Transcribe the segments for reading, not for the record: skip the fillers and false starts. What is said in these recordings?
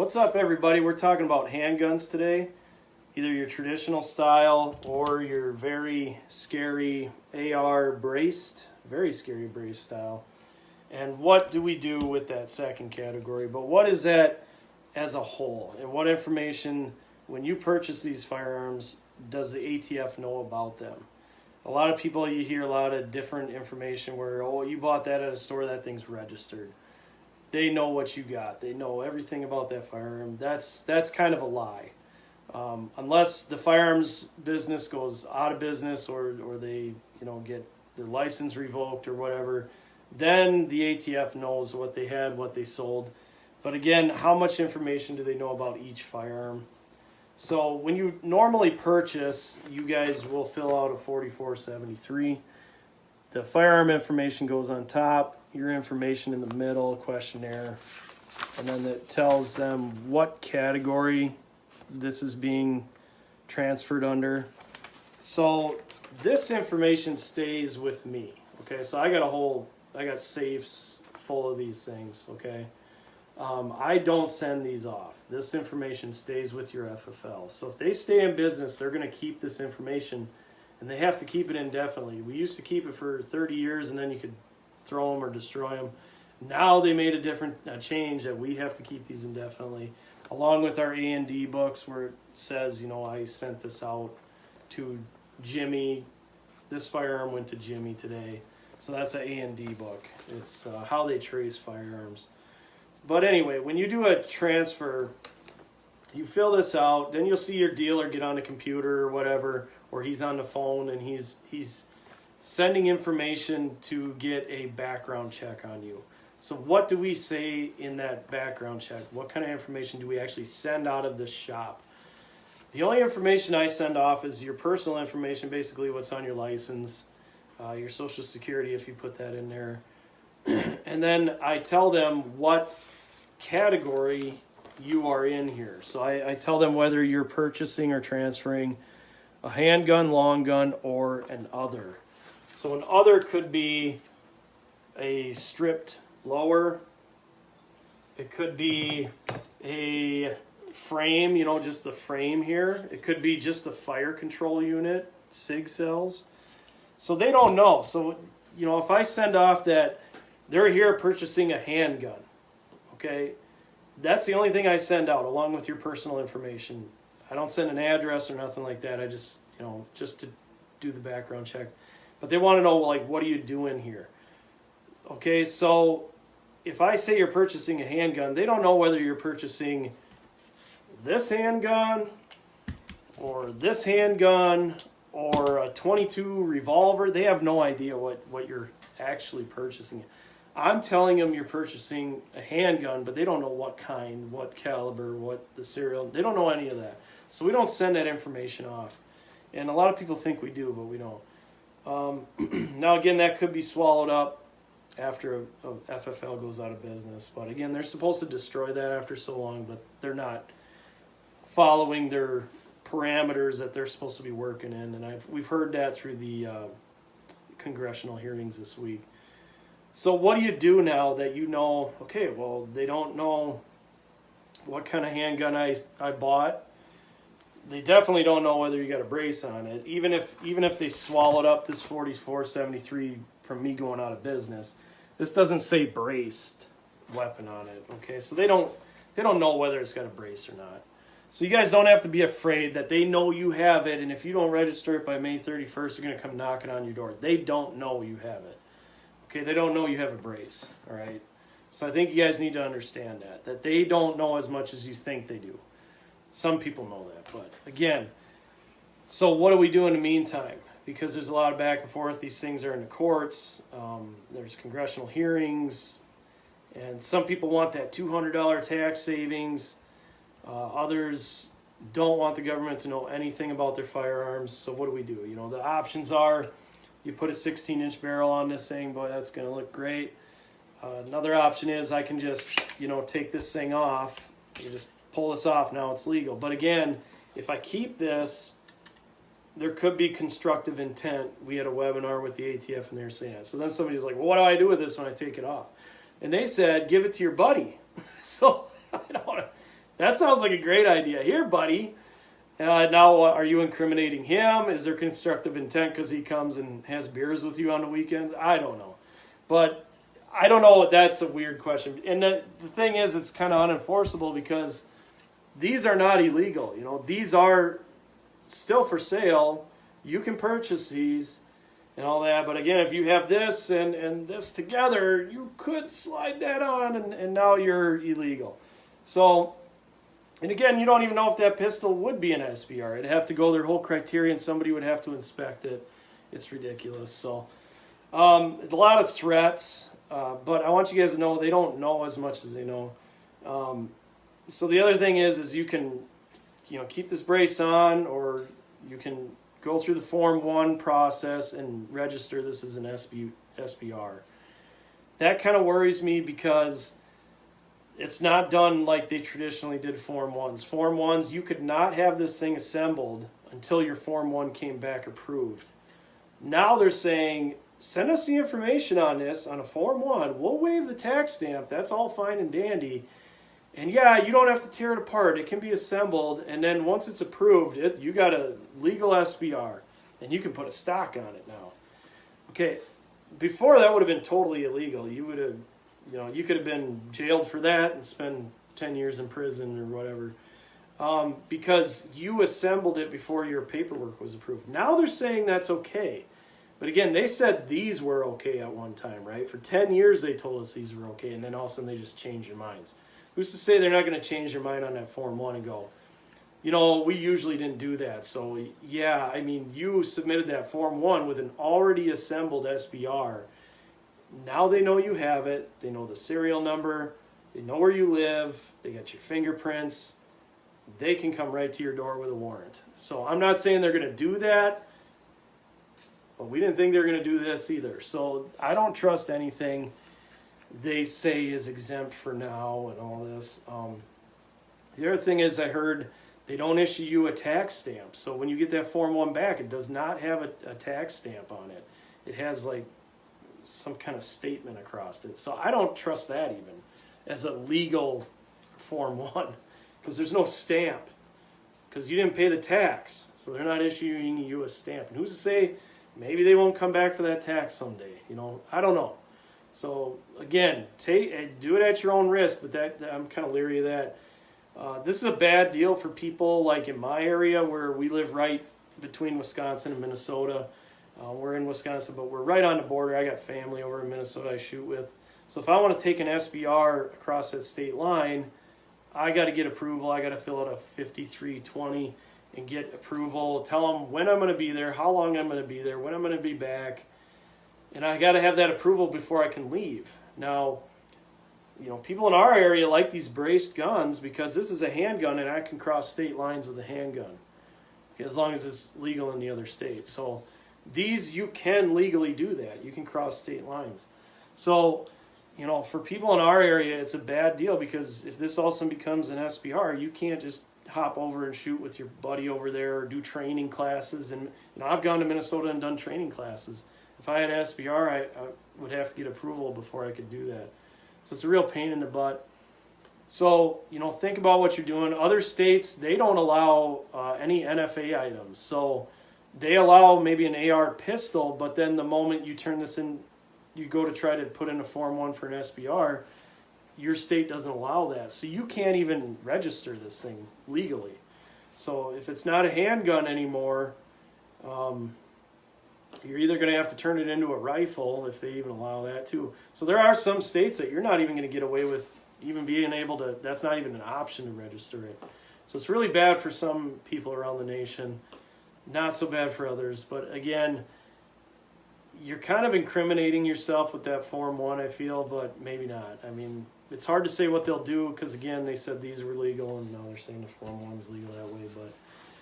What's up, everybody? We're talking about handguns today. Either your traditional style or your very scary AR braced, very scary braced style. And what do we do with that second category? But what is that as a whole? And what information, when you purchase these firearms, does the ATF know about them? A lot of people, you hear a lot of different information where, oh, you bought that at a store, that thing's registered. They know what you got. They know everything about that firearm. That's kind of a lie. Unless the firearms business goes out of business or they get their license revoked or whatever, then the ATF knows what they had, what they sold. But again, how much information do they know about each firearm? So when you normally purchase, you guys will fill out a 4473. The firearm information goes on top, your information in the middle, questionnaire, and then it tells them what category this is being transferred under. So this information stays with me. Okay, so I got safes full of these things. Okay, I don't send these off. This information stays with your FFL. So if they stay in business, they're going to keep this information, and they have to keep it indefinitely. We used to keep it for 30 years, and then you could throw them or destroy them. Now they made a change that we have to keep these indefinitely, along with our A&D books where it says, I sent this out to Jimmy. This firearm went to Jimmy today. So that's an A&D book. It's how they trace firearms. But anyway, when you do a transfer, you fill this out, then you'll see your dealer get on the computer or whatever, or he's on the phone and he's sending information to get a background check on you. So what do we say in that background check? What kind of information do we actually send out of this shop? The only information I send off is your personal information, basically what's on your license, your social security if you put that in there. And then I tell them what category you are in here. So I tell them whether you're purchasing or transferring a handgun, long gun, or an other. So an other could be a stripped lower. It could be a frame, just the frame here. It could be just the fire control unit, SIG cells. So they don't know. So, if I send off that they're here purchasing a handgun, okay, that's the only thing I send out along with your personal information. I don't send an address or nothing like that. I just, just to do the background check. But they want to know, what are you doing here? Okay, so if I say you're purchasing a handgun, they don't know whether you're purchasing this handgun or this handgun or a .22 revolver. They have no idea what you're actually purchasing. I'm telling them you're purchasing a handgun, but they don't know what kind, what caliber, what the serial. They don't know any of that. So we don't send that information off. And a lot of people think we do, but we don't. Now, again, that could be swallowed up after a FFL goes out of business. But again, they're supposed to destroy that after so long, but they're not following their parameters that they're supposed to be working in. And we've heard that through the congressional hearings this week. So what do you do now that okay, well, they don't know what kind of handgun I bought. They definitely don't know whether you got a brace on it. Even if they swallowed up this 4473 from me going out of business, this doesn't say braced weapon on it. Okay, so they don't know whether it's got a brace or not. So you guys don't have to be afraid that they know you have it, and if you don't register it by May 31st, they're going to come knocking on your door. They don't know you have it. Okay, they don't know you have a brace. All right, so I think you guys need to understand that they don't know as much as you think they do. Some people know that, but again, so what do we do in the meantime? Because there's a lot of back and forth. These things are in the courts. There's congressional hearings, and some people want that $200 tax savings. Others don't want the government to know anything about their firearms. So what do we do? The options are you put a 16-inch barrel on this thing. Boy, that's going to look great. Another option is I can just, take this thing off. You just pull this off. Now it's legal. But again, if I keep this, there could be constructive intent. We had a webinar with the ATF and they were saying that. So then somebody's like, well, what do I do with this when I take it off? And they said, give it to your buddy. So That sounds like a great idea. Here, buddy. Now, are you incriminating him? Is there constructive intent because he comes and has beers with you on the weekends? I don't know. But I don't know. That's a weird question. And the thing is, it's kind of unenforceable because these are not illegal. You know, these are still for sale. You can purchase these and all that. But again, if you have this and this together, you could slide that on and now you're illegal. So, and again, you don't even know if that pistol would be an SBR. It'd have to go their whole criteria and somebody would have to inspect it. It's ridiculous. So, a lot of threats, but I want you guys to know they don't know as much as they know. So the other thing is you can, keep this brace on, or you can go through the Form 1 process and register this as an SBR. That kind of worries me because it's not done like they traditionally did Form 1s. Form 1s, you could not have this thing assembled until your Form 1 came back approved. Now they're saying, send us the information on this on a Form 1. We'll waive the tax stamp. That's all fine and dandy. And yeah, you don't have to tear it apart. It can be assembled. And then once it's approved, you got a legal SBR. And you can put a stock on it now. Okay, before that would have been totally illegal. You would have, you could have been jailed for that and spend 10 years in prison or whatever. Because you assembled it before your paperwork was approved. Now they're saying that's okay. But again, they said these were okay at one time, right? For 10 years they told us these were okay, and then all of a sudden they just changed their minds. Who's to say they're not going to change their mind on that Form 1 and go, we usually didn't do that. So, yeah, I mean, you submitted that Form 1 with an already assembled SBR. Now they know you have it. They know the serial number. They know where you live. They got your fingerprints. They can come right to your door with a warrant. So I'm not saying they're going to do that, but we didn't think they were going to do this either. So I don't trust anything they say is exempt for now and all this. The other thing is I heard they don't issue you a tax stamp. So when you get that Form 1 back, it does not have a tax stamp on it. It has like some kind of statement across it. So I don't trust that even as a legal Form 1 because there's no stamp because you didn't pay the tax. So they're not issuing you a stamp. And who's to say maybe they won't come back for that tax someday? I don't know. So again, do it at your own risk, but I'm kind of leery of that. This is a bad deal for people like in my area where we live right between Wisconsin and Minnesota. We're in Wisconsin, but we're right on the border. I got family over in Minnesota I shoot with. So if I want to take an SBR across that state line, I got to get approval. I got to fill out a 5320 and get approval. Tell them when I'm going to be there, how long I'm going to be there, when I'm going to be back. And I got to have that approval before I can leave. Now, people in our area like these braced guns because this is a handgun and I can cross state lines with a handgun as long as it's legal in the other states. So these, you can legally do that. You can cross state lines. So, for people in our area, it's a bad deal because if this also becomes an SBR, you can't just hop over and shoot with your buddy over there or do training classes. And I've gone to Minnesota and done training classes. If I had SBR, I would have to get approval before I could do that. So it's a real pain in the butt. So, think about what you're doing. Other states, they don't allow any NFA items. So they allow maybe an AR pistol, but then the moment you turn this in, you go to try to put in a Form 1 for an SBR, your state doesn't allow that. So you can't even register this thing legally. So if it's not a handgun anymore, you're either going to have to turn it into a rifle if they even allow that too. So there are some states that you're not even going to get away with even being able to, that's not even an option to register it. So it's really bad for some people around the nation, not so bad for others. But again, you're kind of incriminating yourself with that Form 1, I feel, but maybe not. I mean, it's hard to say what they'll do because, again, they said these were legal, and now they're saying the Form 1 is legal that way. But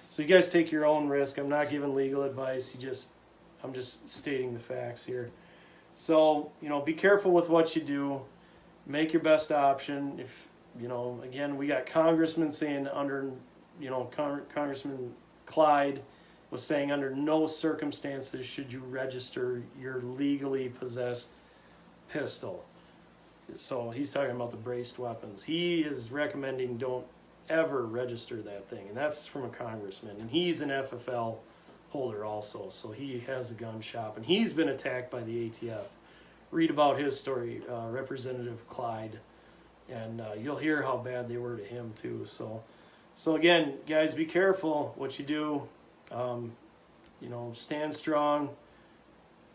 so you guys take your own risk. I'm not giving legal advice. I'm just stating the facts here. So, be careful with what you do. Make your best option. If, again, we got congressmen saying Congressman Clyde was saying under no circumstances should you register your legally possessed pistol. So he's talking about the braced weapons. He is recommending don't ever register that thing. And that's from a congressman. And he's an FFL holder also. So he has a gun shop. And he's been attacked by the ATF. Read about his story, Representative Clyde. And you'll hear how bad they were to him too. So again, guys, be careful what you do. You know, stand strong.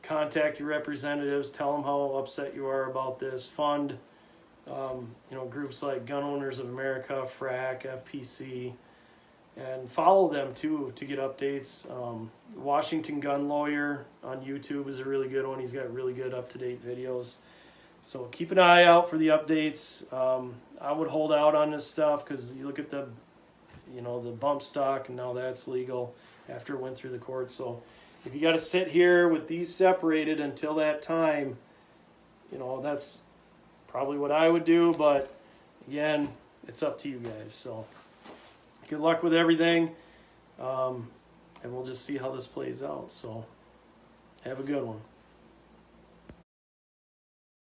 Contact your representatives. Tell them how upset you are about this. Fund, you know, groups like Gun Owners of America, FRAC, FPC, and follow them too to get updates. Washington Gun Lawyer on YouTube is a really good one. He's got really good up-to-date videos. So keep an eye out for the updates. I would hold out on this stuff because you look at the, you know, the bump stock, and now that's legal after it went through the courts. So if you got to sit here with these separated until that time, you know, that's probably what I would do. But again, it's up to you guys. So good luck with everything. And we'll just see how this plays out. So have a good one.